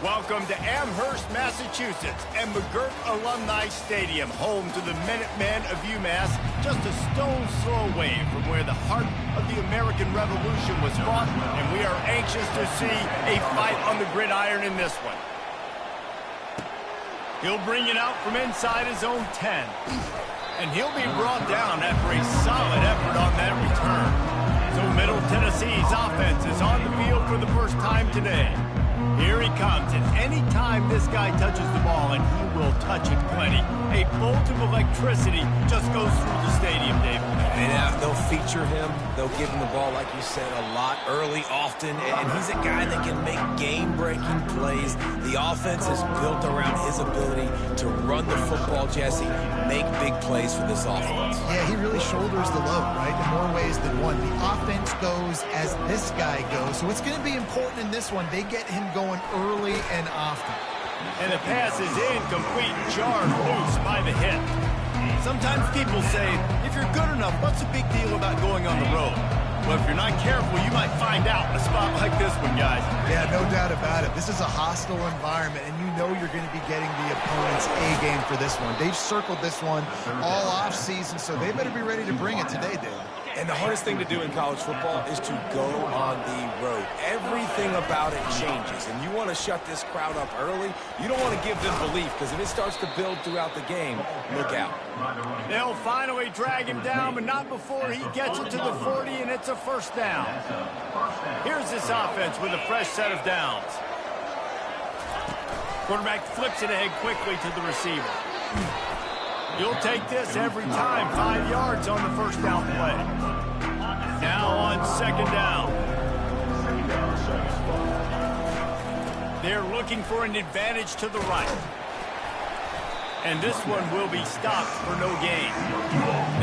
Welcome to Amherst, Massachusetts, and McGirt Alumni Stadium, home to the Minutemen of UMass, just a stone's throw away from where the heart of the American Revolution was fought, and we are anxious to see a fight on the gridiron in this one. He'll bring it out from inside his own 10, and he'll be brought down after a solid effort on that return. So Middle Tennessee's offense is on the field for the first time today. Here he comes, and any time this guy touches the ball, and he will touch it plenty, a bolt of electricity just goes through the stadium, David. And they'll feature him. They'll give him the ball, like you said, a lot, early, often, and he's a guy that can make game-breaking plays. The offense is built around his ability to run the football, Jesse, make big plays for this offense. Yeah, he really shoulders the load, right, in more ways than one. The offense goes as this guy goes, so it's going to be important in this one. They get him going early and often. And the pass is incomplete, jarred loose by the hit. Sometimes people say, if you're good enough, what's the big deal about going on the road? Well, if you're not careful, you might find out in a spot like this one, guys. Yeah, no doubt about it. This is a hostile environment, and you know you're going to be getting the opponent's A-game for this one. They've circled this one all off-season, so they better be ready to bring it today, Dave. And the hardest thing to do in college football is to go on the road. Everything about it changes, and you want to shut this crowd up early. You don't want to give them belief, because if it starts to build throughout the game, look out. They'll finally drag him down, but not before he gets it to the 40, and it's a first down. Here's this offense with a fresh set of downs. Quarterback flips it ahead quickly to the receiver. You'll take this every time. 5 yards on the first down play. Now on second down. They're looking for an advantage to the right. And this one will be stopped for no gain.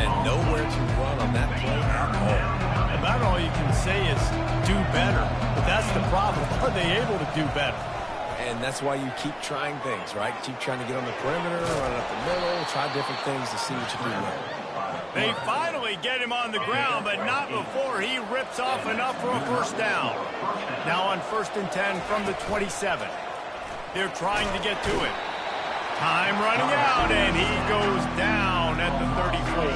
And nowhere to run on that play at all. About all you can say is do better. But that's the problem. Are they able to do better? And that's why you keep trying things, right? Keep trying to get on the perimeter, run up the middle, try different things to see what you do well. They finally get him on the ground, but not before he rips off enough for a first down. Now on 1st and 10 from the 27. They're trying to get to it. Time running out, and he goes down at the 34.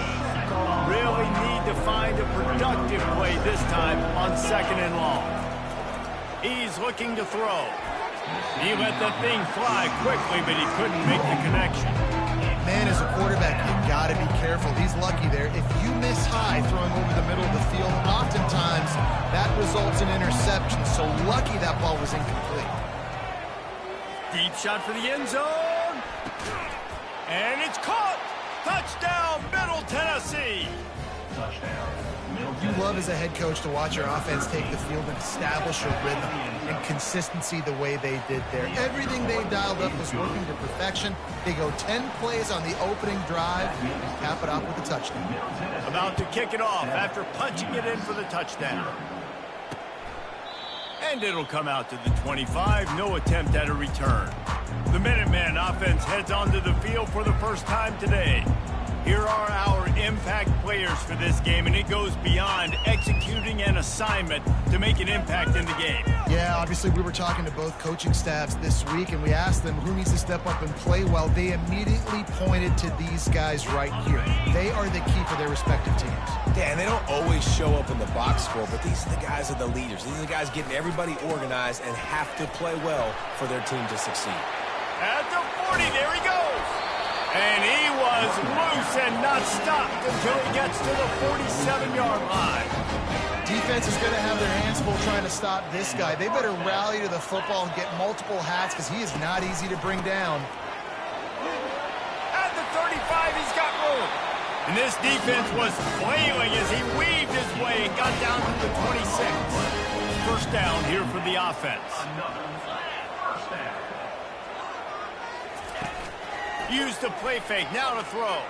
Really need to find a productive play this time on 2nd and long. He's looking to throw. He let that thing fly quickly, but he couldn't make the connection. Man, as a quarterback, you've got to be careful. He's lucky there. If you miss high throwing over the middle of the field, oftentimes that results in interception. So lucky that ball was incomplete. Deep shot for the end zone. And it's caught. Touchdown, Middle Tennessee. You love as a head coach to watch your offense take the field and establish a rhythm and consistency the way they did there. Everything they dialed up was working to perfection. They go 10 plays on the opening drive and cap it off with a touchdown. About to kick it off after punching it in for the touchdown. And it'll come out to the 25. No attempt at a return. The Minutemen offense heads onto the field for the first time today. Here are our impact players for this game, and it goes beyond executing an assignment to make an impact in the game. Yeah, obviously we were talking to both coaching staffs this week, and we asked them who needs to step up and play well. They immediately pointed to these guys right here. They are the key for their respective teams. Yeah, and they don't always show up in the box score, but these are the guys are the leaders. These are the guys getting everybody organized and have to play well for their team to succeed. At the 40, there he goes. And he was loose and not stopped until he gets to the 47-yard line. Defense is going to have their hands full trying to stop this guy. They better rally to the football and get multiple hats because he is not easy to bring down. At the 35, he's got room. And this defense was flailing as he weaved his way and got down to the 26. First down here for the offense. Used the play fake, now to throw.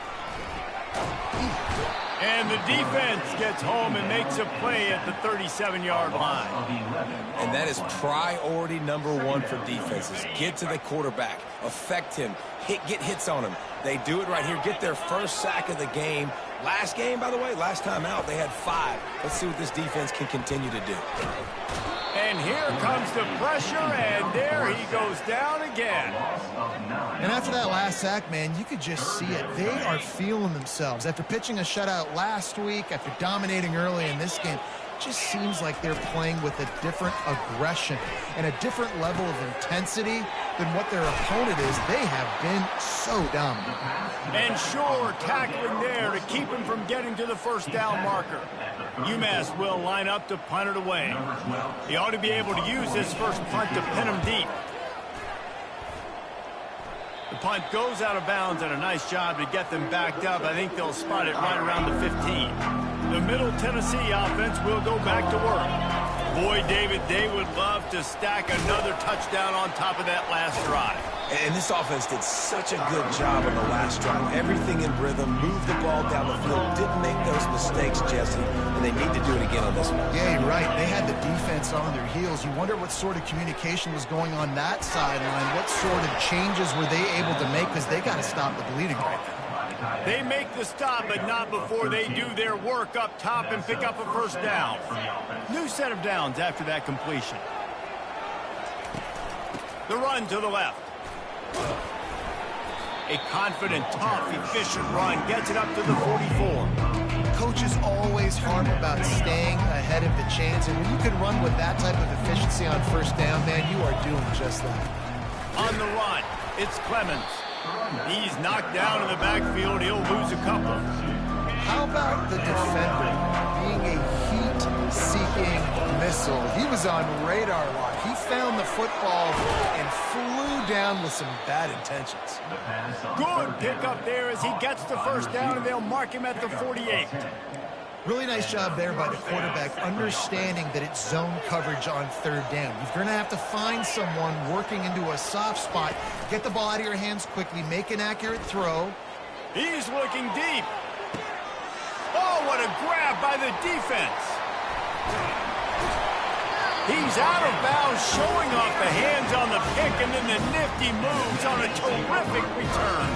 And the defense gets home and makes a play at the 37-yard line. And that is priority number one for defenses. Get to the quarterback, affect him, get hits on him. They do it right here, get their first sack of the game, Last game, by the way, last time out, they had 5. Let's see what this defense can continue to do. And here comes the pressure, and there he goes down again. And after that last sack, man, you could just see it. They are feeling themselves. After pitching a shutout last week, after dominating early in this game, it just seems like they're playing with a different aggression and a different level of intensity than what their opponent is. They have been so dominant. And sure, tackling there to keep him from getting to the first down marker. UMass will line up to punt it away. He ought to be able to use this first punt to pin him deep. The punt goes out of bounds, and a nice job to get them backed up. I think they'll spot it right around the 15. The Middle Tennessee offense will go back to work. Boy, David, they would love to stack another touchdown on top of that last drive. And this offense did such a good job on the last drive. Everything in rhythm, moved the ball down the field, didn't make those mistakes, Jesse, and they need to do it again on this one. Yeah, you're right. They had the defense on their heels. You wonder what sort of communication was going on that sideline. What sort of changes were they able to make, because they got to stop the bleeding right there. They make the stop, but not before they do their work up top and pick up a first down. New set of downs after that completion. The run to the left. A confident, tough, efficient run gets it up to the 44. Coaches always harp about staying ahead of the chains, and when you can run with that type of efficiency on first down, man, you are doing just that. On the run, it's Clemens. He's knocked down in the backfield. He'll lose a couple. How about the defender being a heat-seeking missile? He was on radar lock. He found the football and flew down with some bad intentions. Good pickup there as he gets the first down, and they'll mark him at the 48. Really nice job there by the quarterback, understanding that it's zone coverage on third down. You're going to have to find someone working into a soft spot, get the ball out of your hands quickly, make an accurate throw. He's looking deep. Oh, what a grab by the defense. He's out of bounds, showing off the hands on the pick, and then the nifty moves on a terrific return.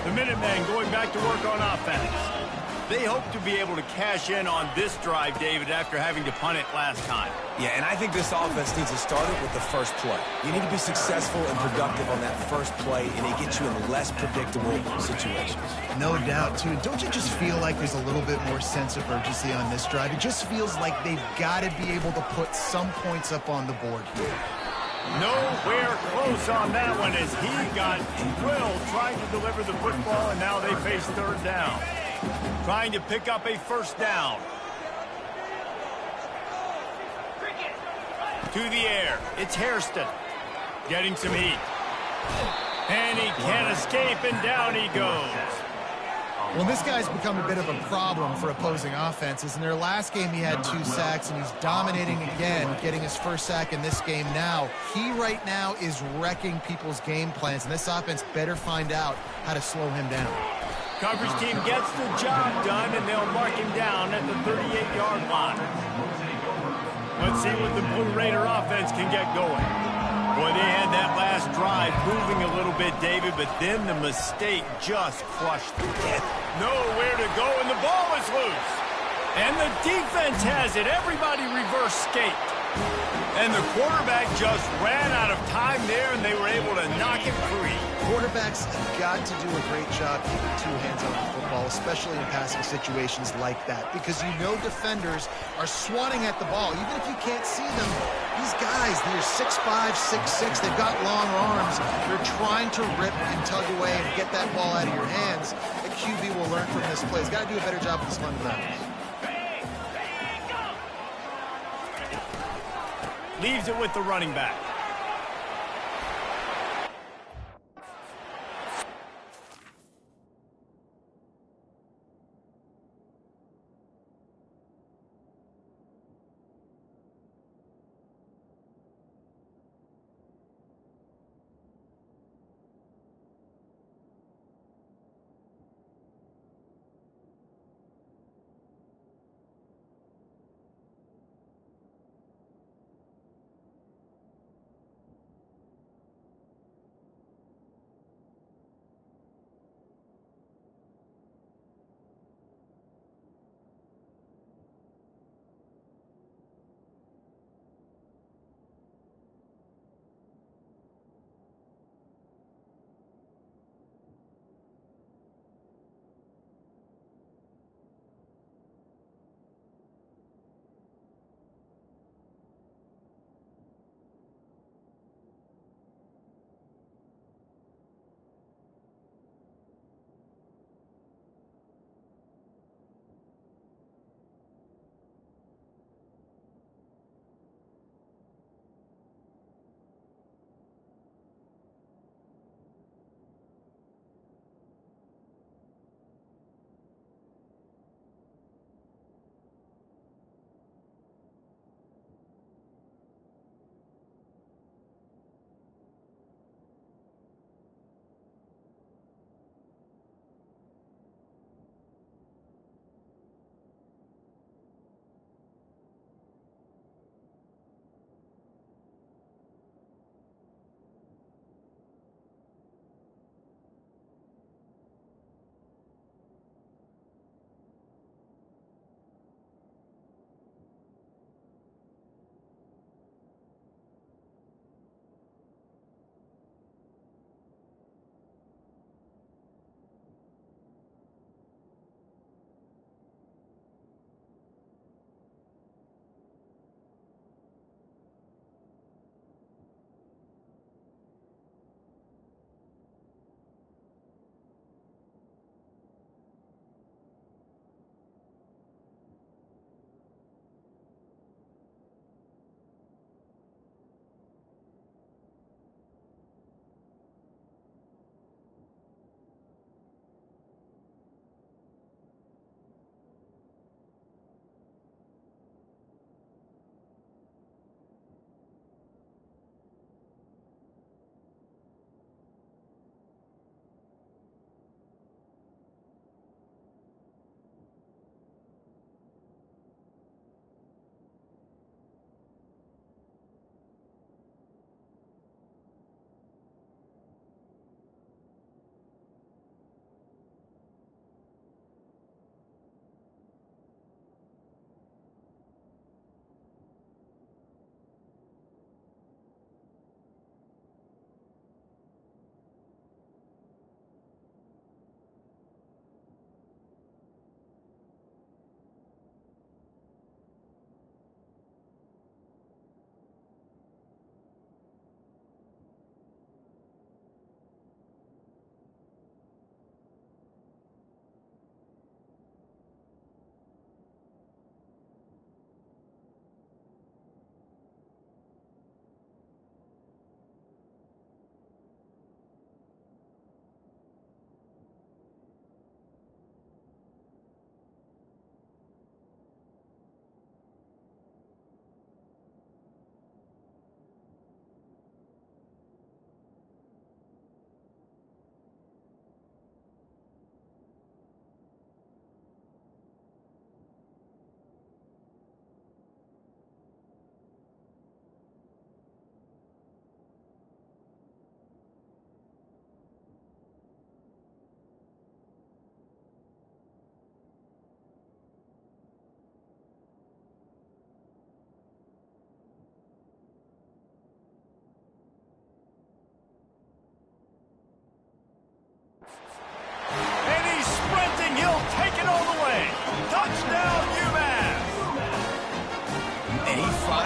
The Minutemen going back to work on offense. They hope to be able to cash in on this drive, David, after having to punt it last time. Yeah, and I think this offense needs to start it with the first play. You need to be successful and productive on that first play, and it gets you in less predictable situations. No doubt, too. Don't you just feel like there's a little bit more sense of urgency on this drive? It just feels like they've got to be able to put some points up on the board here. Nowhere close on that one as he got drilled trying to deliver the football, and now they face third down. Trying to pick up a first down. To the air. It's Hairston. Getting some heat. And he can't escape, and down he goes. Well, this guy's become a bit of a problem for opposing offenses. In their last game, he had 2 sacks, and he's dominating again, getting his first sack in this game now. He right now is wrecking people's game plans, and this offense better find out how to slow him down. Coverage team gets the job done, and they'll mark him down at the 38-yard line. Let's see what the Blue Raider offense can get going. Boy, they had that last drive moving a little bit, David, but then the mistake just crushed them. Nowhere to go, and the ball is loose. And the defense has it. Everybody reverse skate. And the quarterback just ran out of time there, and they were able to knock it free. Quarterbacks have got to do a great job keeping 2 hands on the football, especially in passing situations like that, because you know defenders are swatting at the ball. Even if you can't see them, these guys, they're 6'5", 6'6", they've got long arms. They're trying to rip and tug away and get that ball out of your hands. The QB will learn from this play. He's got to do a better job with his fundamentals. Leaves it with the running back.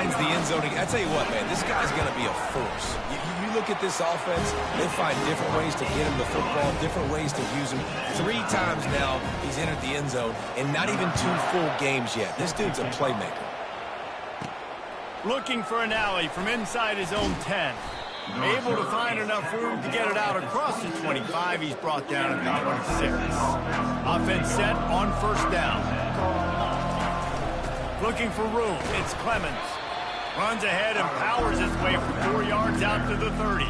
finds the end zone. I tell you what, man, this guy's going to be a force. You look at this offense, they find different ways to get him the football, different ways to use him. 3 times now he's entered the end zone, and not even 2 full games yet. This dude's a playmaker. Looking for an alley from inside his own 10. Able to find enough room to get it out across the 25. He's brought down at the 26. Offense set on first down. Looking for room. It's Clemens. Runs ahead and powers his way for 4 yards out to the 30.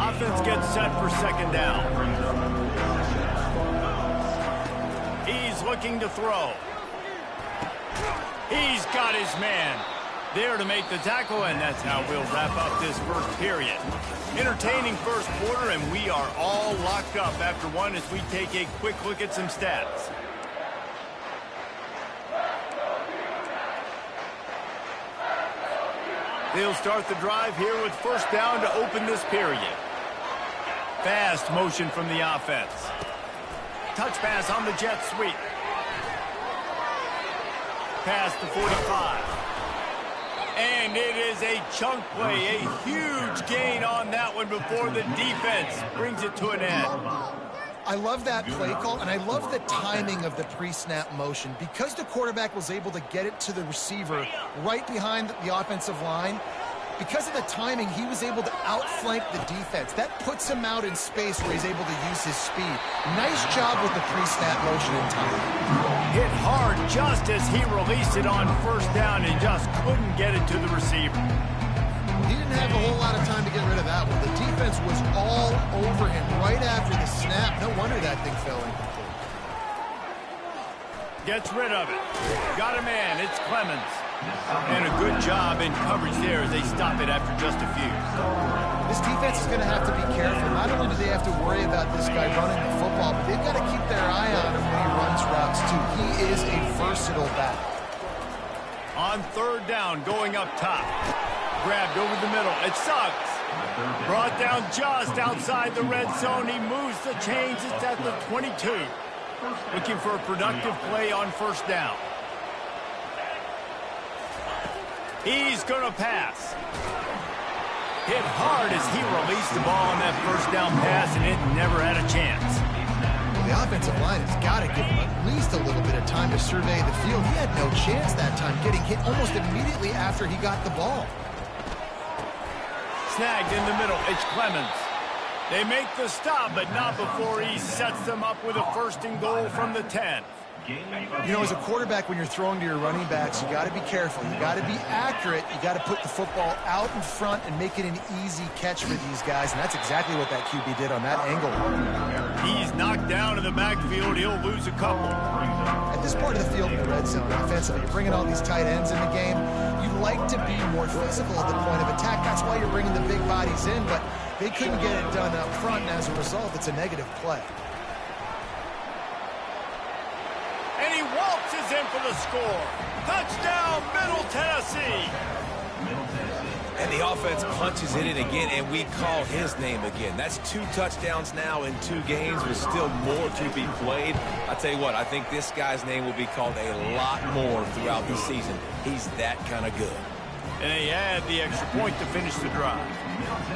Offense gets set for second down. He's looking to throw. He's got his man there to make the tackle, and that's how we'll wrap up this first period. Entertaining first quarter, and we are all locked up after one as we take a quick look at some stats. They'll start the drive here with first down to open this period. Fast motion from the offense. Touch pass on the jet sweep. Past the 45. And it is a chunk play, a huge gain on that one before the defense brings it to an end. I love that play call, and I love the timing of the pre-snap motion. Because the quarterback was able to get it to the receiver right behind the offensive line, because of the timing, he was able to outflank the defense. That puts him out in space where he's able to use his speed. Nice job with the pre-snap motion in time. Hit hard just as he released it on first down and just couldn't get it to the receiver. He didn't have a whole lot of time to get rid of that one. The defense was all over him right after the snap. No wonder that thing fell incomplete. Gets rid of it. Got a man. It's Clemens. And a good job in coverage there as they stop it after just a few. This defense is going to have to be careful. Not only do they have to worry about this guy running the football, but they've got to keep their eye on him when he runs routes too. He is a versatile back. On third down, going up top. Grabbed over the middle. It sucks. Brought down just outside the red zone. He moves the chains. It's at the 22. Looking for a productive play on first down. He's going to pass. Hit hard as he released the ball on that first down pass, and it never had a chance. Well, the offensive line has got to give him at least a little bit of time to survey the field. He had no chance that time, getting hit almost immediately after he got the ball. Snagged in the middle. It's Clemens. They make the stop, but not before he sets them up with a first and goal from the 10. You know, as a quarterback, when you're throwing to your running backs, you got to be careful. You got to be accurate. You got to put the football out in front and make it an easy catch for these guys, and that's exactly what that QB did on that angle. He's knocked down in the backfield. He'll lose a couple. At this part of the field in the red zone, offensively, you're bringing all these tight ends in the game. You'd like to be more physical at the point of attack. That's why you're bringing the big bodies in, but they couldn't get it done up front, and as a result, it's a negative play. And he waltzes in for the score. Touchdown, Middle Tennessee. And the offense punches it in again, and we call his name again. That's 2 touchdowns now in 2 games with still more to be played. I tell you what, I think this guy's name will be called a lot more throughout the season. He's that kind of good. And they had the extra point to finish the drive.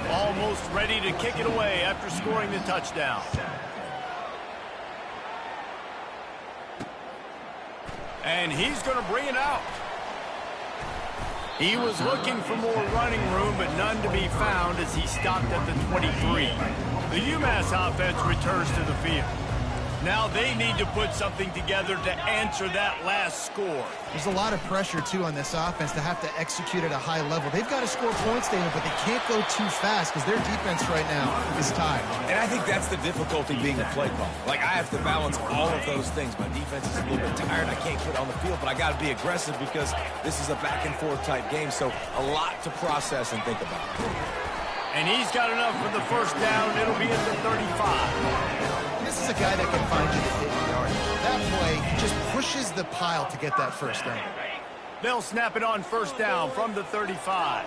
Almost ready to kick it away after scoring the touchdown. And he's going to bring it out. He was looking for more running room, but none to be found as he stopped at the 23. The UMass offense returns to the field. Now they need to put something together to answer that last score. There's a lot of pressure, too, on this offense to have to execute at a high level. They've got to score points, David, but they can't go too fast because their defense right now is tired. And I think that's the difficulty being a play caller. Like, I have to balance all of those things. My defense is a little bit tired. I can't quit on the field, but I got to be aggressive because this is a back-and-forth type game, so a lot to process and think about. And he's got enough for the first down. It'll be at the 35. This is a guy that can find you the 50 yards. That play just pushes the pile to get that first down. They'll snap it on first down from the 35.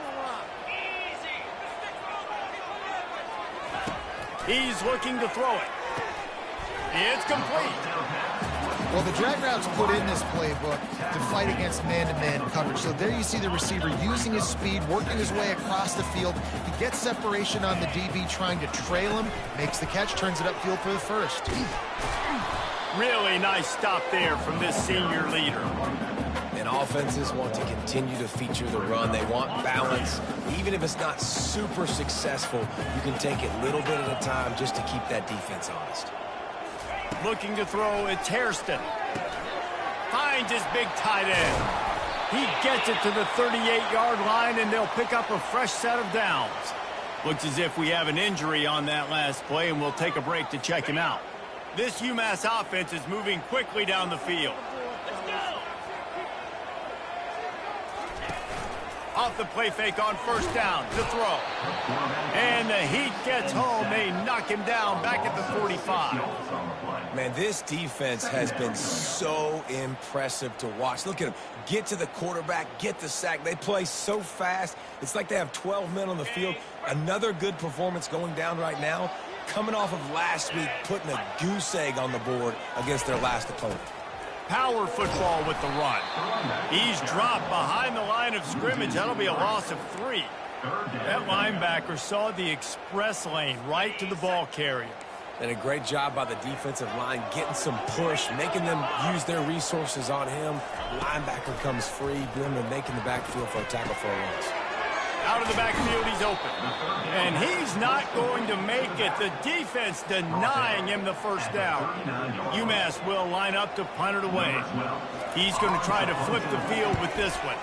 He's looking to throw it. It's complete. Well, the drag routes put in this playbook to fight against man-to-man coverage. So there you see the receiver using his speed, working his way across the field. He gets separation on the DB trying to trail him, makes the catch, turns it upfield for the first. Really nice stop there from this senior leader. And offenses want to continue to feature the run. They want balance. Even if it's not super successful, you can take it little bit at a time just to keep that defense honest. Looking to throw, it's Hairston. Finds his big tight end. He gets it to the 38-yard line, and they'll pick up a fresh set of downs. Looks as if we have an injury on that last play, and we'll take a break to check him out. This UMass offense is moving quickly down the field. Off the play fake on first down to throw. And the heat gets home. They knock him down back at the 45. Man, this defense has been so impressive to watch. Look at them. Get to the quarterback, get the sack. They play so fast. It's like they have 12 men on the field. Another good performance going down right now. Coming off of last week, putting a goose egg on the board against their last opponent. Power football with the run. He's dropped behind the line of scrimmage. That'll be a loss of 3. That linebacker saw the express lane right to the ball carrier. And a great job by the defensive line, getting some push, making them use their resources on him. Linebacker comes free, them and making the backfield for a tackle for a loss. Out of the backfield, he's open. And he's not going to make it. The defense denying him the first down. UMass will line up to punt it away. He's going to try to flip the field with this one.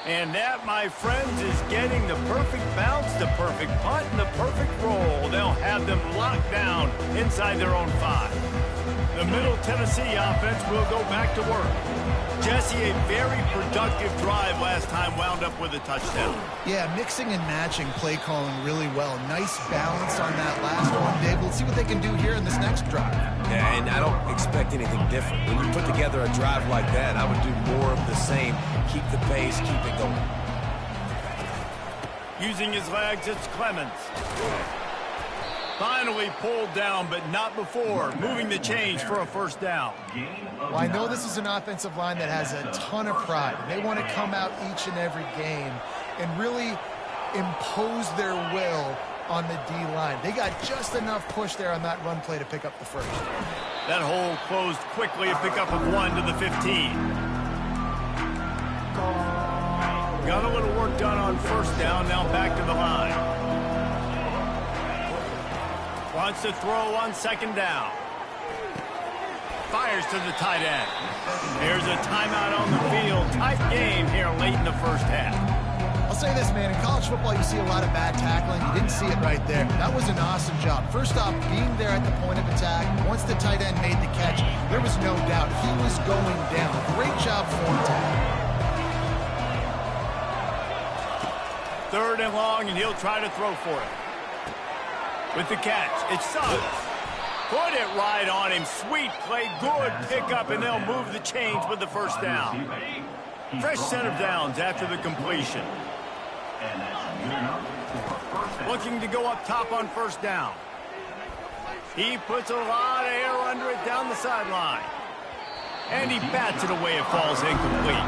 And that, my friends, is getting the perfect bounce, the perfect punt, and the perfect roll. They'll have them locked down inside their own 5. The Middle Tennessee offense will go back to work. Jesse, a very productive drive last time, wound up with a touchdown. Yeah, mixing and matching play calling really well. Nice balance on that last one, Dave. Let's see what they can do here in this next drive. Yeah, and I don't expect anything different. When you put together a drive like that, I would do more of the same. Keep the pace, keep it going. Using his legs, it's Clemens. Finally pulled down, but not before. Moving the change for a first down. Well, I know this is an offensive line that has a ton of pride. They want to come out each and every game and really impose their will on the D-line. They got just enough push there on that run play to pick up the first. That hole closed quickly, a pickup of 1 to the 15. Got a little work done on first down, now back to the line. Wants to throw on second down. Fires to the tight end. There's a timeout on the field. Tight game here late in the first half. I'll say this, man. In college football, you see a lot of bad tackling. You didn't see it right there. That was an awesome job. First off, being there at the point of attack. Once the tight end made the catch, there was no doubt he was going down. Great job for him, Ted. 3rd and long, and he'll try to throw for it. With the catch, it's Suggs. Put it right on him. Sweet play, good pickup, and they'll move the chains with the first down. Fresh set of downs after the completion. Looking to go up top on first down. He puts a lot of air under it down the sideline. And he bats it away. It falls incomplete.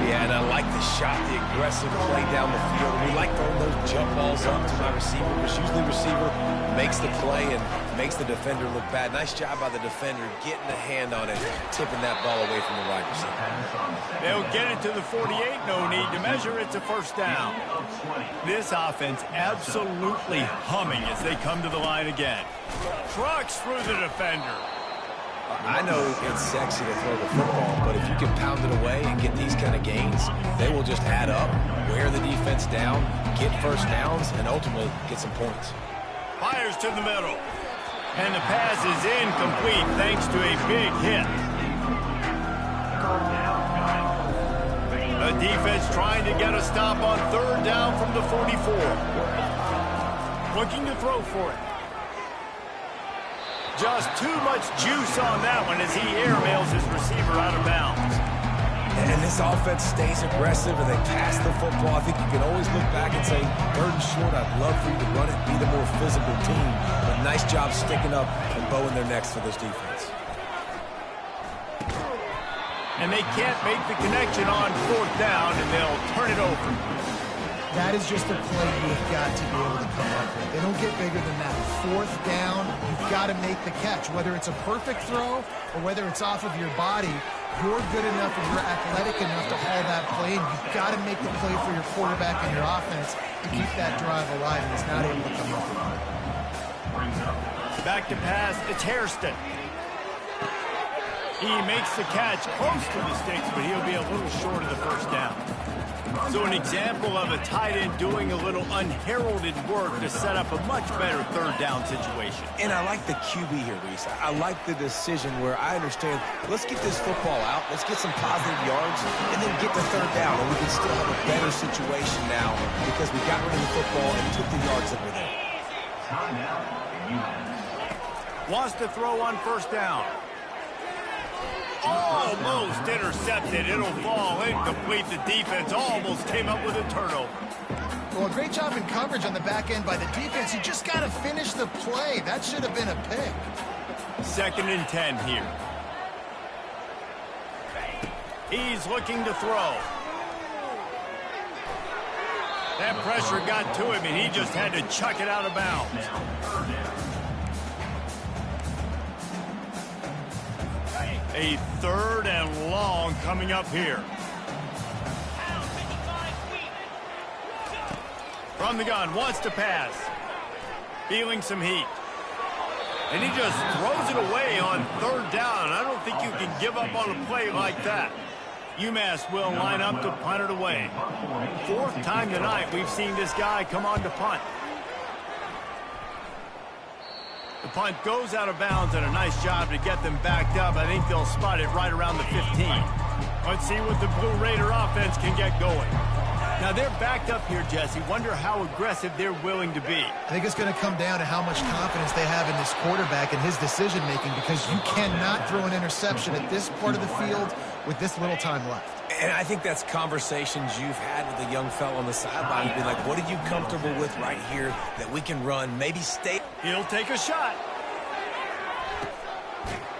Yeah, and I like the shot, the aggressive play down the field. We like throwing those jump balls up to my receiver, but usually the receiver makes the play and makes the defender look bad. Nice job by the defender getting a hand on it, tipping that ball away from the wide receiver. They'll get it to the 48. No need to measure. It's a first down. This offense absolutely humming as they come to the line again. Trucks through the defender. I know it's sexy to throw the football, but if you can pound it away and get these kind of gains, they will just add up, wear the defense down, get first downs, and ultimately get some points. Fires to the middle. And the pass is incomplete thanks to a big hit. The defense trying to get a stop on 3rd down from the 44. Looking to throw for it. Just too much juice on that one as he airmails his receiver out of bounds. And this offense stays aggressive and they pass the football, I think you can always look back and say, 3rd and short, I'd love for you to run it, be the more physical team. But nice job sticking up and bowing their necks for this defense. And they can't make the connection on 4th down, and they'll turn it over. That is just a play you've got to be able to come up with. They don't get bigger than that. 4th down, you've got to make the catch. Whether it's a perfect throw or whether it's off of your body, you're good enough and you're athletic enough to haul that play, and you've got to make the play for your quarterback and your offense to keep that drive alive, and he's not able to come up with it. Back to pass, it's Hairston. He makes the catch close to the sticks, but he'll be a little short of the 1st down. So an example of a tight end doing a little unheralded work to set up a much better 3rd down situation. And I like the QB here, Reese. I like the decision where I understand, let's get this football out, let's get some positive yards, and then get to 3rd down, and we can still have a better situation now because we got rid of the football and took the yards that were there. Wants to throw on 1st down. Almost intercepted. It'll fall incomplete. The defense almost came up with a turnover. Well, a great job in coverage on the back end by the defense. You just got to finish the play. That should have been a pick. 2nd and 10 here. He's looking to throw. That pressure got to him, and he just had to chuck it out of bounds. A 3rd and long coming up here. From the gun, wants to pass. Feeling some heat. And he just throws it away on 3rd down. I don't think you can give up on a play like that. UMass will line up to punt it away. 4th time tonight we've seen this guy come on to punt. The punt goes out of bounds, and a nice job to get them backed up. I think they'll spot it right around the 15. Let's see what the Blue Raider offense can get going. Now they're backed up here, Jesse. Wonder how aggressive they're willing to be. I think it's going to come down to how much confidence they have in this quarterback and his decision-making, because you cannot throw an interception at this part of the field with this little time left. And I think that's conversations you've had with a young fellow on the sideline. Be like, what are you comfortable with right here that we can run? Maybe stay. He'll take a shot.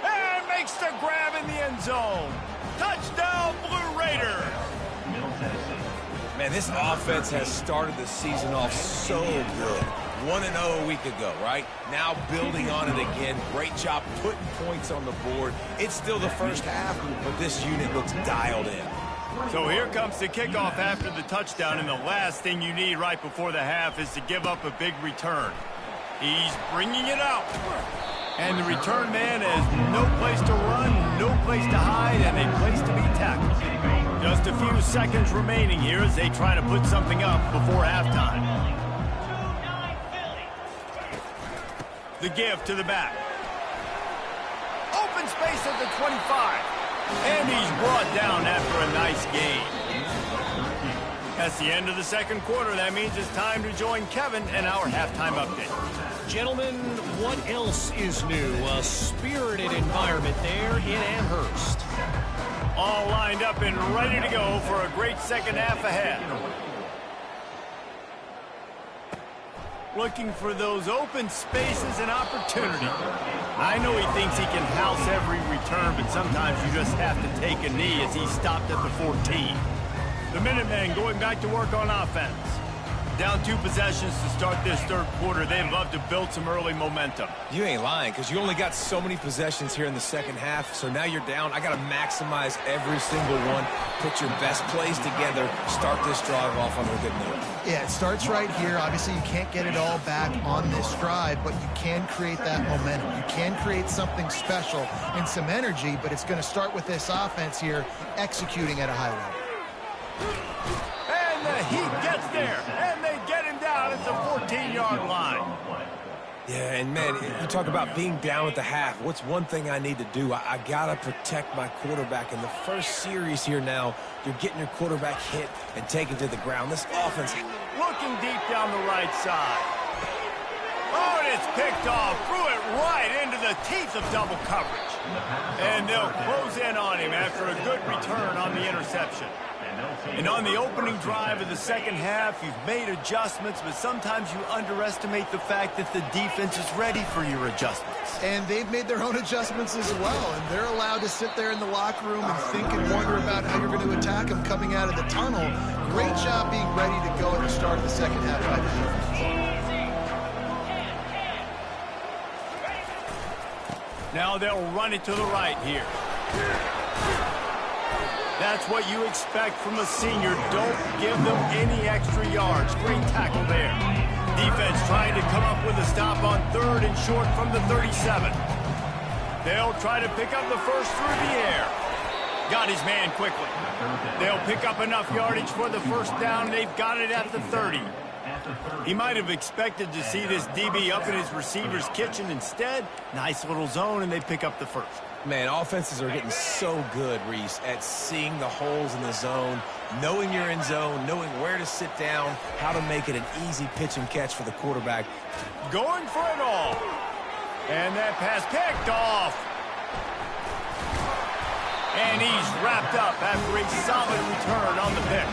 And makes the grab in the end zone. Touchdown, Blue Raiders. Man, this offense has started the season off so good. 1-0 a week ago, right? Now building on it again. Great job putting points on the board. It's still the 1st half, but this unit looks dialed in. So here comes the kickoff after the touchdown, and the last thing you need right before the half is to give up a big return. He's bringing it out. And the return man has no place to run, no place to hide, and a place to be tackled. Just a few seconds remaining here as they try to put something up before halftime. The give to the back. Open space at the 25. And he's brought down after a nice gain. That's the end of the 2nd quarter. That means it's time to join Kevin and our halftime update. Gentlemen, what else is new? A spirited environment there in Amherst. All lined up and ready to go for a great 2nd half ahead. Looking for those open spaces and opportunity. I know he thinks he can house every return, but sometimes you just have to take a knee as he stopped at the 14. The Minutemen going back to work on offense. Down 2 possessions to start this 3rd quarter. They'd love to build some early momentum. You ain't lying, because you only got so many possessions here in the 2nd half, so now you're down. I got to maximize every single one, put your best plays together, start this drive off on a good note. Yeah, it starts right here. Obviously, you can't get it all back on this drive, but you can create that momentum. You can create something special and some energy, but it's going to start with this offense here executing at a high level. And the heat gets there, and they get him down at the 14-yard line. Yeah, and man, you talk about being down at the half. What's one thing I need to do? I got to protect my quarterback. In the first series here now, you're getting your quarterback hit and taken to the ground. This offense looking deep down the right side. Oh, and it's picked off. Threw it right into the teeth of double coverage. And they'll close in on him after a good return on the interception. And on the opening drive of the second half, you've made adjustments, but sometimes you underestimate the fact that the defense is ready for your adjustments. And they've made their own adjustments as well, and they're allowed to sit there in the locker room and think and wonder about how you're going to attack them coming out of the tunnel. Great job being ready to go at the start of the second half by the defense. Now they'll run it to the right here. That's what you expect from a senior. Don't give them any extra yards. Great tackle there. Defense trying to come up with a stop on 3rd and short from the 37. They'll try to pick up the first through the air. Got his man quickly. They'll pick up enough yardage for the first down. They've got it at the 30. He might have expected to see this DB up in his receiver's kitchen. Instead, nice little zone, and they pick up the first. Man, offenses are getting so good, Reese, at seeing the holes in the zone, knowing you're in zone, knowing where to sit down, how to make it an easy pitch and catch for the quarterback. Going for it all. And that pass picked off. And he's wrapped up after a solid return on the pick.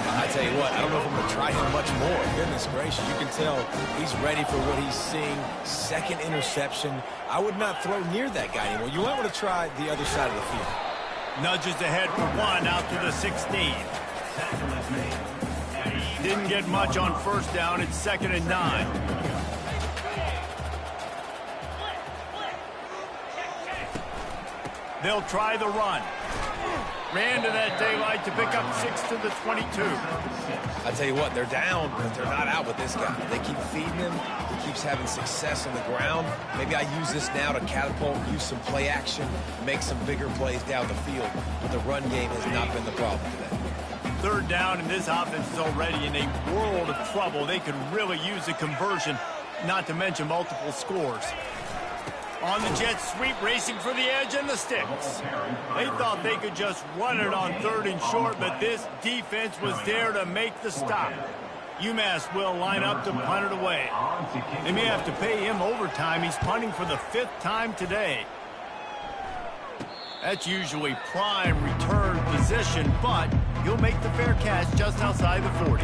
I tell you what, I don't know if I'm going to try him much more. Goodness gracious, you can tell he's ready for what he's seeing. Second interception. I would not throw near that guy anymore. You might want to try the other side of the field. Nudges ahead for one out to the 16. Didn't get much on first down. It's 2nd and 9. They'll try the run. Ran to that daylight to pick up 6 to the 22. I tell you what, they're down, but they're not out with this guy. They keep feeding him. He keeps having success on the ground. Maybe I use this now to catapult, use some play action, make some bigger plays down the field. But the run game has not been the problem today. 3rd down, and this offense is already in a world of trouble. They could really use a conversion, not to mention multiple scores. On the jet sweep, racing for the edge and the sticks. They thought they could just run it on 3rd and short, but this defense was there to make the stop. UMass will line up to punt it away. They may have to pay him overtime. He's punting for the 5th time today. That's usually prime return position, but he'll make the fair catch just outside the 40.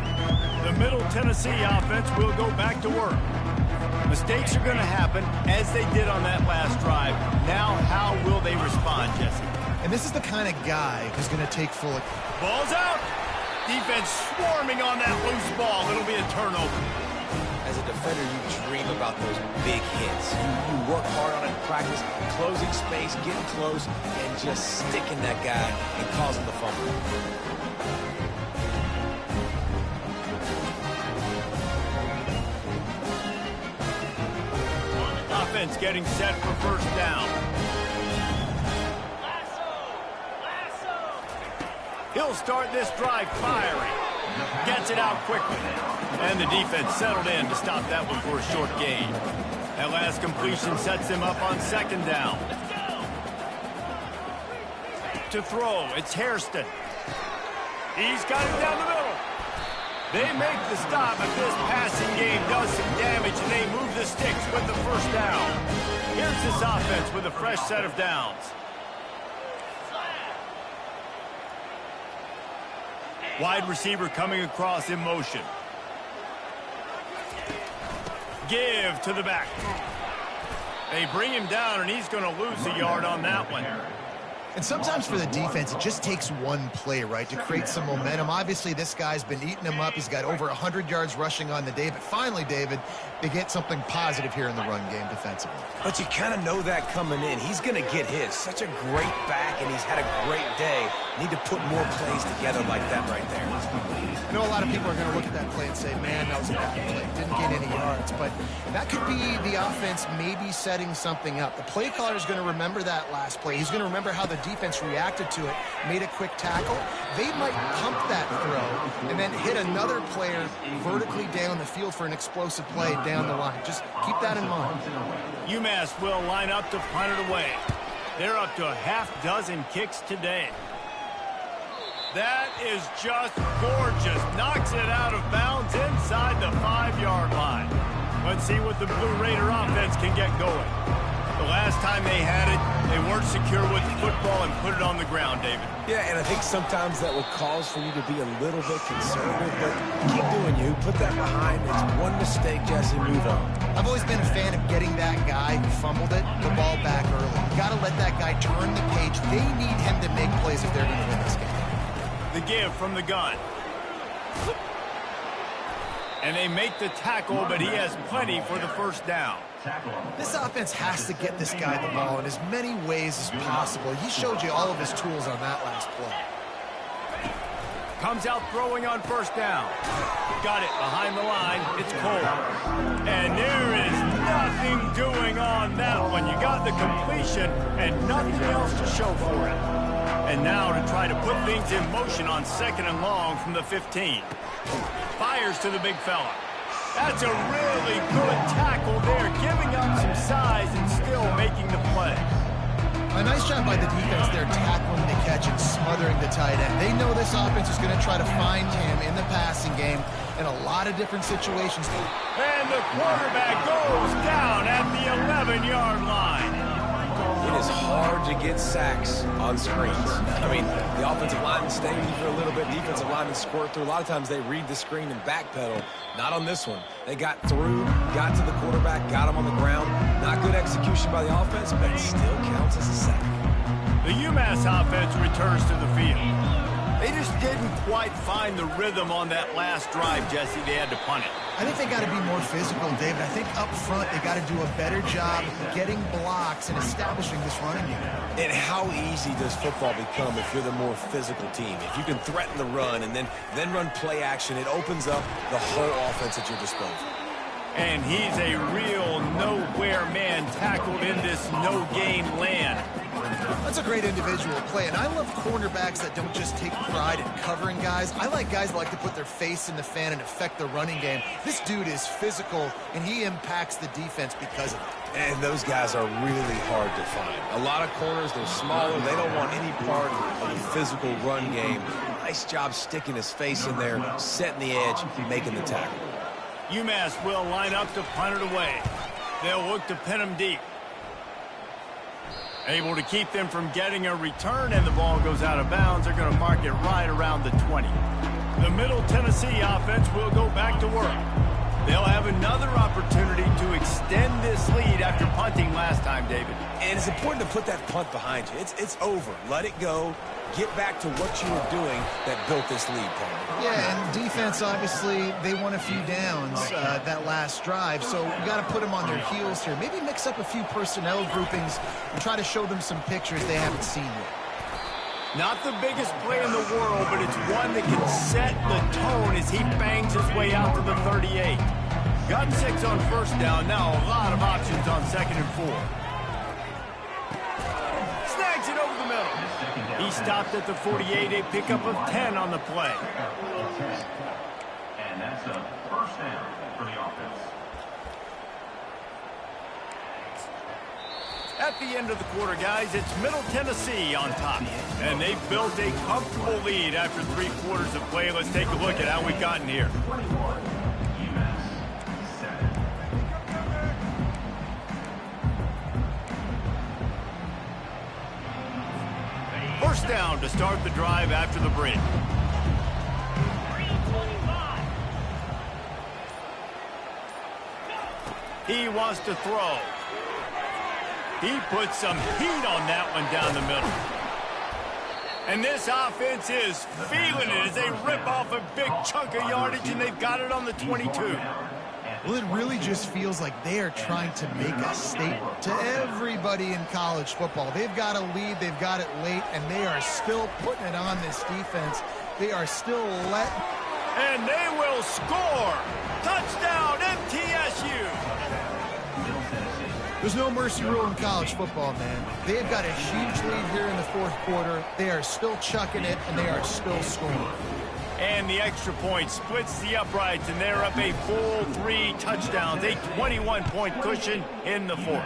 The Middle Tennessee offense will go back to work. Mistakes are going to happen, as they did on that last drive. Now, how will they respond, Jesse? And this is the kind of guy who's going to take full... Ball's out. Defense swarming on that loose ball. It'll be a turnover. As a defender, you dream about those big hits. You work hard on it in practice, closing space, getting close, and just sticking that guy and causing the fumble. Offense getting set for first down. He'll start this drive firing. Gets it out quickly. And the defense settled in to stop that one for a short gain. That last completion sets him up on 2nd down. To throw, it's Hairston. He's got it down the middle. They make the stop, but this passing game does some damage, and they move the sticks with the first down. Here's this offense with a fresh set of downs. Wide receiver coming across in motion. Give to the back. They bring him down, and he's going to lose a yard on that one. And sometimes for the defense, it just takes one play, right, to create some momentum. Obviously, this guy's been eating them up. He's got over 100 yards rushing on the day. But finally, David, they get something positive here in the run game defensively. But you kind of know that coming in. He's going to get his. Such a great back, and he's had a great day. Need to put more plays together like that right there. I know a lot of people are going to look at that play and say, man, that was a bad play. Didn't gain any yards. But that could be the offense maybe setting something up. The play caller is going to remember that last play. He's going to remember how the defense reacted to it, made a quick tackle. They might pump that throw and then hit another player vertically down the field for an explosive play down the line. Just keep that in mind. UMass will line up to punt it away. They're up to a half-dozen kicks today. That is just gorgeous. Knocks it out of bounds inside the 5-yard line. Let's see what the Blue Raider offense can get going. The last time they had it, they weren't secure with the football and put it on the ground, David. Yeah, and I think sometimes that will cause for you to be a little bit conservative, but keep doing you. Put that behind. It's one mistake, Jesse, move on. I've always been a fan of getting that guy who fumbled it, the ball back early. You got to let that guy turn the page. They need him to make plays if they're going to win this game. The give from the gun. And they make the tackle, but he has plenty for the first down. This offense has to get this guy the ball in as many ways as possible. He showed you all of his tools on that last play. Comes out throwing on first down. Got it behind the line. It's Cole. And there is nothing doing on that one. You got the completion and nothing else to show for it. And now to try to put things in motion on 2nd and long from the 15. Fires to the big fella. That's a really good tackle there, giving up some size and still making the play. A nice job by the defense there, tackling the catch and smothering the tight end. They know this offense is going to try to find him in the passing game in a lot of different situations. And the quarterback goes down at the 11-yard line. It is hard to get sacks on screens. I mean, the offensive linemen stay with you for a little bit. Defensive linemen squirt through. A lot of times they read the screen and backpedal. Not on this one. They got through, got to the quarterback, got him on the ground. Not good execution by the offense, but it still counts as a sack. The UMass offense returns to the field. They just didn't quite find the rhythm on that last drive, Jesse. They had to punt it. I think they got to be more physical, David. I think up front they got to do a better job getting blocks and establishing this running game. And how easy does football become if you're the more physical team? If you can threaten the run and then run play action, it opens up the whole offense at your disposal. And he's a real nowhere man tackled in this no-game land. That's a great individual play, and I love cornerbacks that don't just take pride in covering guys. I like guys that like to put their face in the fan and affect the running game. This dude is physical, and he impacts the defense because of it. And those guys are really hard to find. A lot of corners, they're smaller. They don't want any part of the physical run game. Nice job sticking his face in there, setting the edge, making the tackle. UMass will line up to punt it away. They'll look to pin him deep. Able to keep them from getting a return, and the ball goes out of bounds. They're going to mark it right around the 20. The Middle Tennessee offense will go back to work. They'll have another opportunity to extend this lead after punting last time, David. And it's important to put that punt behind you. It's over. Let it go. Get back to what you were doing that built this lead, Paul. Yeah, and defense, obviously, they won a few downs that last drive, so you got to put them on their heels here. Maybe mix up a few personnel groupings and try to show them some pictures they haven't seen yet. Not the biggest play in the world, but it's one that can set the tone as he bangs his way out to the 38. Got 6 on first down. Now a lot of options on 2nd and 4. Snags it over the middle. He stopped at the 48, a pickup of 10 on the play. And that's a first down for the offense. At the end of the quarter, guys, it's Middle Tennessee on top. And they've built a comfortable lead after 3 quarters of play. Let's take a look at how we've gotten here. 21, UMass 7. First down to start the drive after the break. He wants to throw. He puts some heat on that one down the middle. And this offense is feeling it as they rip off a big chunk of yardage, and they've got it on the 22. Well, it really just feels like they are trying to make a statement to everybody in college football. They've got a lead, they've got it late, and they are still putting it on this defense. They are still letting... And they will score! Touchdown, MTSU! There's no mercy rule in college football, man. They've got a huge lead here in the 4th quarter. They are still chucking it, and they are still scoring. And the extra point splits the uprights, and they're up a full 3 touchdowns, a 21-point cushion in the 4th.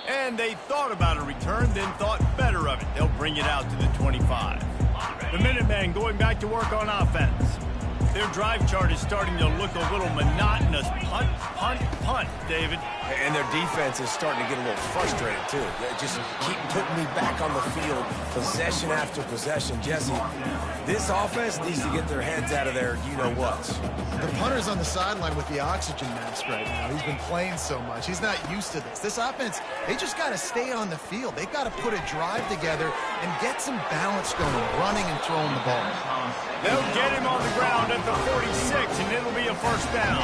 And they thought about a return, then thought better of it. They'll bring it out to the 25. The Minutemen going back to work on offense. Their drive chart is starting to look a little monotonous. Punt, punt, punt, David. And their defense is starting to get a little frustrated, too. They just keep putting me back on the field, possession after possession. Jesse, this offense needs to get their heads out of their you-know-whats. The punter's on the sideline with the oxygen mask right now. He's been playing so much. He's not used to this. This offense, they just got to stay on the field. They've got to put a drive together and get some balance going, running and throwing the ball. They'll get him on the ground at the 46, and it'll be a first down.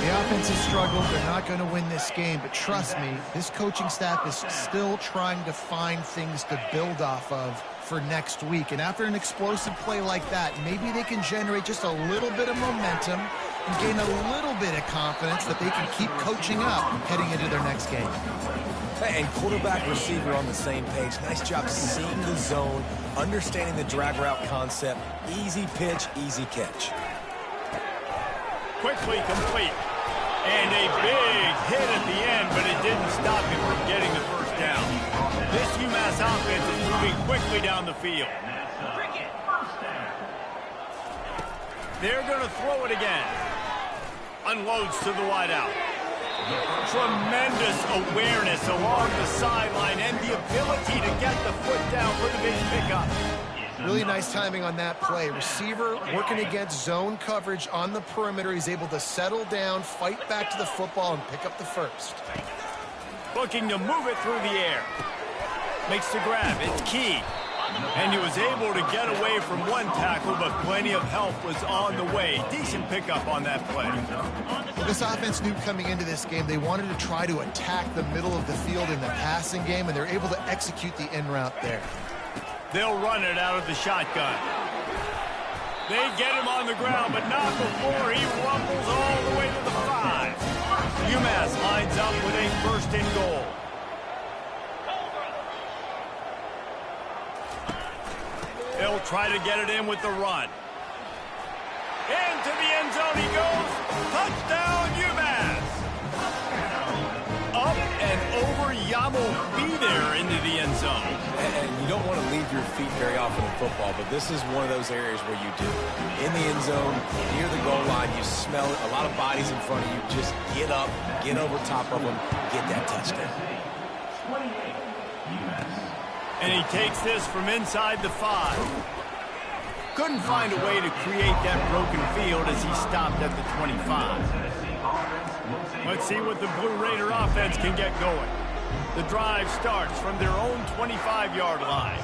The offense has struggled. They're not going to win this game, but trust me, this coaching staff is still trying to find things to build off of for next week. And after an explosive play like that, maybe they can generate just a little bit of momentum and gain a little bit of confidence that they can keep coaching up heading into their next game. And quarterback receiver on the same page. Nice job seeing the zone, understanding the drag route concept. Easy pitch, easy catch. Quickly complete. And a big hit at the end, but it didn't stop him from getting the first down. This UMass offense is moving quickly down the field. They're going to throw it again. Unloads to the wideout. Tremendous awareness along the sideline and the ability to get the foot down for the big pickup. Really nice timing on that play. Receiver working against zone coverage on the perimeter. He's able to settle down, fight back to the football, and pick up the first. Looking to move it through the air. Makes the grab. It's key. And he was able to get away from one tackle, but plenty of help was on the way. Decent pickup on that play. Well, this offense knew coming into this game they wanted to try to attack the middle of the field in the passing game, and they're able to execute the in route there. They'll run it out of the shotgun. They get him on the ground, but not before he rumbles all the way to the 5. UMass lines up with a first and goal. They'll try to get it in with the run. Into the end zone he goes. Touchdown, UMass. Up and over, Yamo be there into the end zone. And you don't want to leave your feet very often in football, but this is one of those areas where you do. In the end zone, near the goal line, you smell it. A lot of bodies in front of you. Just get up, get over top of them, get that touchdown. And he takes this from inside the 5. Couldn't find a way to create that broken field as he stopped at the 25. Let's see what the Blue Raider offense can get going. The drive starts from their own 25-yard line.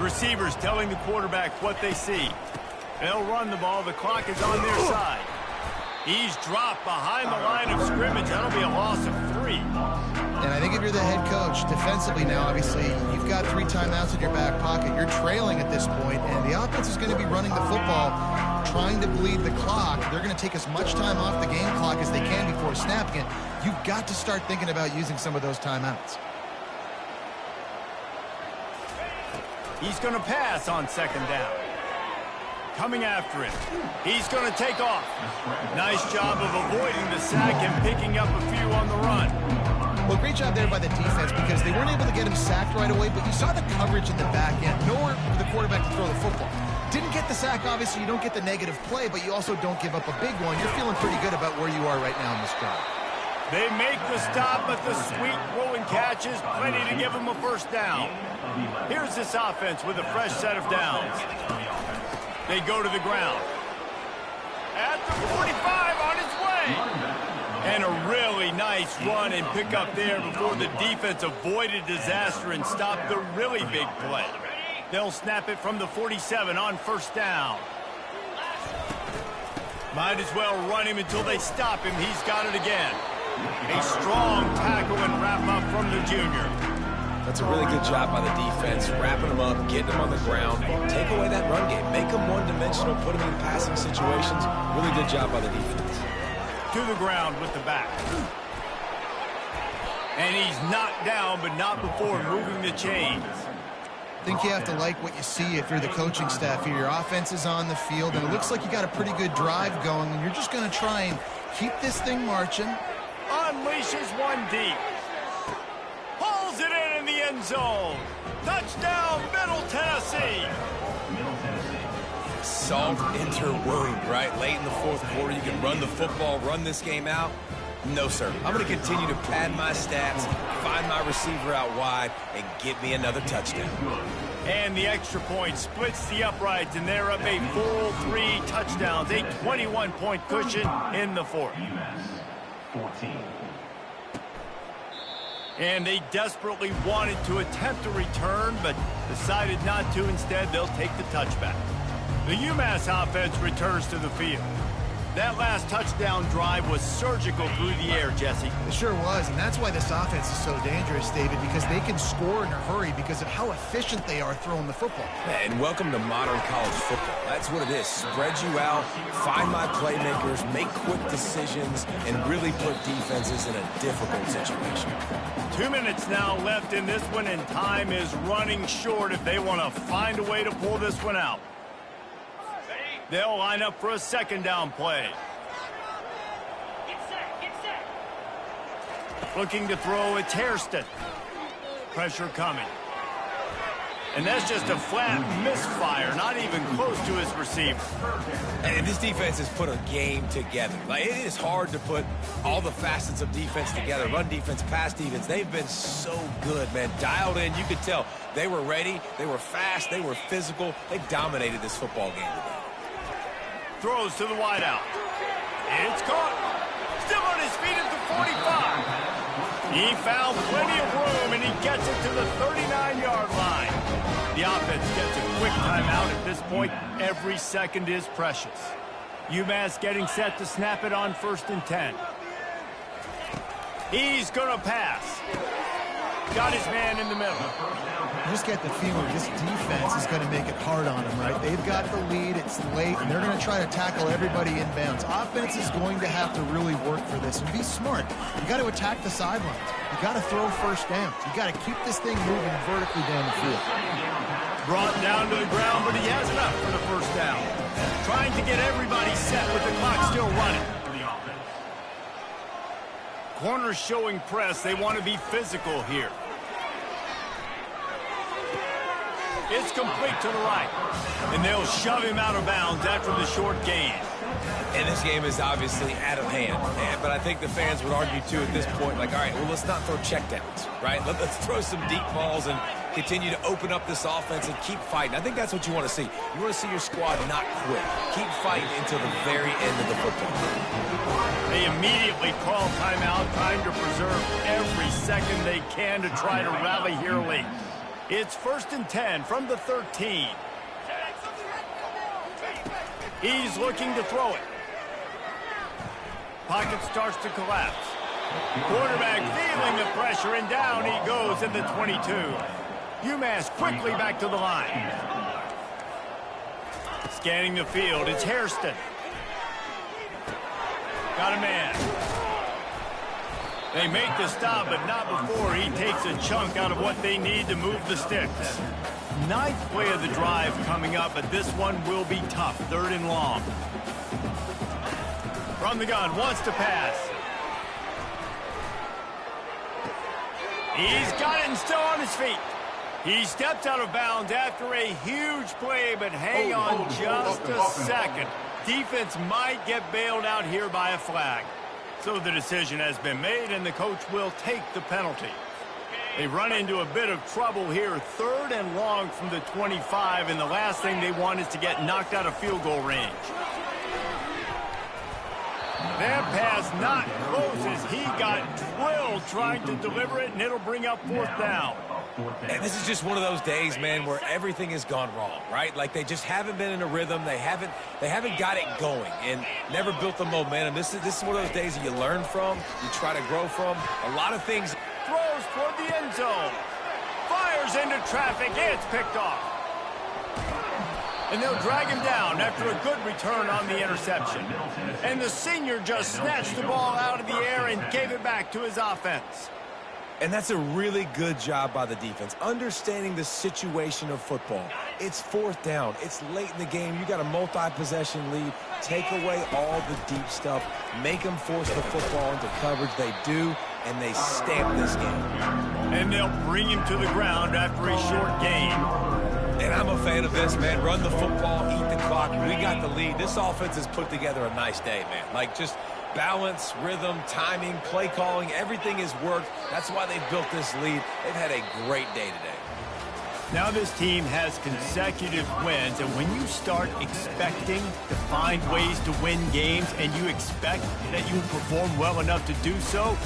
Receivers telling the quarterback what they see. They'll run the ball. The clock is on their side. He's dropped behind the line of scrimmage. That'll be a loss of 3. And I think if you're the head coach, defensively now, obviously, you've got 3 timeouts in your back pocket. You're trailing at this point, and the offense is going to be running the football, trying to bleed the clock. They're going to take as much time off the game clock as they can before snapping it. You've got to start thinking about using some of those timeouts. He's going to pass on second down. Coming after him. He's going to take off. Nice job of avoiding the sack and picking up a few on the run. Well, great job there by the defense because they weren't able to get him sacked right away, but you saw the coverage in the back end. Nowhere for the quarterback to throw the football. Didn't get the sack, obviously. You don't get the negative play, but you also don't give up a big one. You're feeling pretty good about where you are right now in this drive. They make the stop, but the sweet rolling catch is plenty to give them a first down. Here's this offense with a fresh set of downs. They go to the ground. At the 45 on its way. And a really nice run and pick up there before the defense avoided disaster and stopped the really big play. They'll snap it from the 47 on first down. Might as well run him until they stop him. He's got it again. A strong tackle and wrap up from the junior. That's a really good job by the defense, wrapping them up, getting them on the ground, take away that run game, make them one-dimensional, put them in passing situations. Really good job by the defense. To the ground with the back. And he's knocked down, but not before moving the chains. I think you have to like what you see if you're the coaching staff here. Your offense is on the field, and it looks like you got a pretty good drive going, and you're just going to try and keep this thing marching. Unleashes one deep. Pulls it in the end zone. Touchdown, Middle Tennessee. salt into her wound, right? Late in the fourth quarter, you can run the football, run this game out. No, sir. I'm going to continue to pad my stats, find my receiver out wide, and get me another touchdown. And the extra point splits the uprights, and they're up a full 3 touchdowns, a 21-point cushion in the fourth. UMass 14. And they desperately wanted to attempt a return, but decided not to. Instead, they'll take the touchback. The UMass offense returns to the field. That last touchdown drive was surgical through the air, Jesse. It sure was, and that's why this offense is so dangerous, David, because they can score in a hurry because of how efficient they are throwing the football. And welcome to modern college football. That's what it is. Spread you out, find my playmakers, make quick decisions, and really put defenses in a difficult situation. 2 minutes now left in this one, and time is running short if they want to find a way to pull this one out. They'll line up for a second down play. Get set. Looking to throw, it's Hairston. Pressure coming. And that's just a flat misfire, not even close to his receiver. And this defense has put a game together. Like, it is hard to put all the facets of defense together. Run defense, pass defense. They've been so good, man. Dialed in. You could tell they were ready. They were fast. They were physical. They dominated this football game today. Throws to the wideout. It's caught. Still on his feet at the 45. He found plenty of room, and he gets it to the 39-yard line. The offense gets a quick timeout at this point. Every second is precious. UMass getting set to snap it on 1st and 10. He's going to pass. Got his man in the middle. You just get the feeling this defense is going to make it hard on them, right? They've got the lead, it's late, and they're going to try to tackle everybody inbounds. Offense is going to have to really work for this and be smart. You got to attack the sidelines. You got to throw first downs. You got to keep this thing moving vertically down the field. Brought down to the ground, but he has enough for the first down. Trying to get everybody set with the clock still running. Corners showing press. They want to be physical here. It's complete to the right. And they'll shove him out of bounds after the short gain. And this game is obviously out of hand. But I think the fans would argue, too, at this point, like, all right, well, let's not throw checkdowns, right? Let's throw some deep balls and continue to open up this offense and keep fighting. I think that's what you want to see. You want to see your squad not quit. Keep fighting until the very end of the football. They immediately call timeout, trying to preserve every second they can to try to rally here late. It's 1st and 10 from the 13. He's looking to throw it. Pocket starts to collapse. Quarterback feeling the pressure, and down he goes in the 22. UMass quickly back to the line. Scanning the field, it's Hairston. Got a man. They make the stop, but not before he takes a chunk out of what they need to move the sticks. 9th play of the drive coming up, but this one will be tough. 3rd and long. From the gun, wants to pass. He's got it and still on his feet. He stepped out of bounds after a huge play, but hang on just a second. Defense might get bailed out here by a flag. So the decision has been made, and the coach will take the penalty. They run into a bit of trouble here. 3rd and long from the 25, and the last thing they want is to get knocked out of field goal range. That pass not close as he got drilled trying to deliver it, and it'll bring up 4th down. And this is just one of those days, man, where everything has gone wrong, right? Like, they just haven't been in a rhythm. They haven't got it going and never built the momentum. This is one of those days that you learn from, you try to grow from. A lot of things. Throws toward the end zone. Fires into traffic. It's picked off. And they'll drag him down after a good return on the interception. And the senior just snatched the ball out of the air and gave it back to his offense. And that's a really good job by the defense, understanding the situation of football. It's 4th down. It's late in the game. You got a multi-possession lead. Take away all the deep stuff. Make them force the football into coverage. They do, and they stamp this game. And they'll bring him to the ground after a short gain. And I'm a fan fan of this, man. Run the football, eat the clock. We got the lead. This offense has put together a nice day, man. Like, just balance, rhythm, timing, play calling, everything has worked. That's why they've built this lead. They've had a great day today. Now this team has consecutive wins, and when you start expecting to find ways to win games and you expect that you perform well enough to do so,